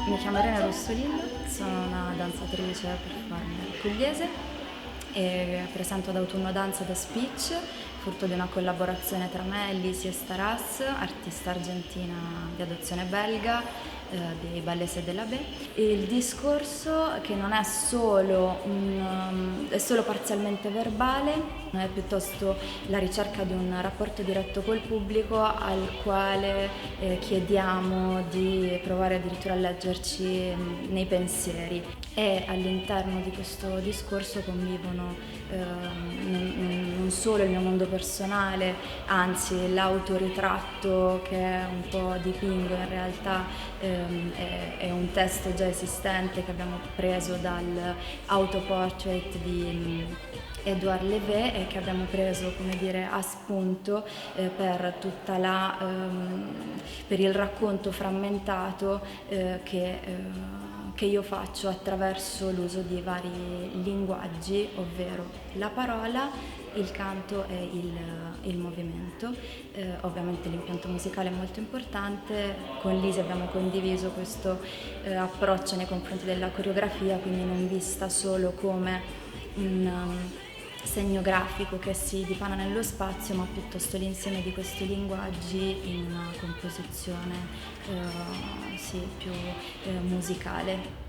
Mi chiamo Irene Rossolillo, sono una danzatrice performer pugliese e presento ad Autunno Danza da Speech, frutto di una collaborazione tra me e Lisi Estaras, artista argentina di adozione belga, dei Ballets de la Baie. E il discorso, che non è solo, è solo parzialmente verbale, è piuttosto la ricerca di un rapporto diretto col pubblico al quale chiediamo di provare addirittura a leggerci nei pensieri, e all'interno di questo discorso convivono non solo il mio mondo personale, anzi l'autoritratto che è un po' dipingo in realtà è un testo già esistente che abbiamo preso dal autoportrait di Edouard Levé e che abbiamo preso, come dire, a spunto per tutta per il racconto frammentato che io faccio attraverso l'uso di vari linguaggi, ovvero la parola, il canto e il movimento. Ovviamente l'impianto musicale è molto importante, con Lisi abbiamo condiviso questo approccio nei confronti della coreografia, quindi non vista solo come un segno grafico che si dipana nello spazio, ma piuttosto l'insieme di questi linguaggi in una composizione sì, più musicale.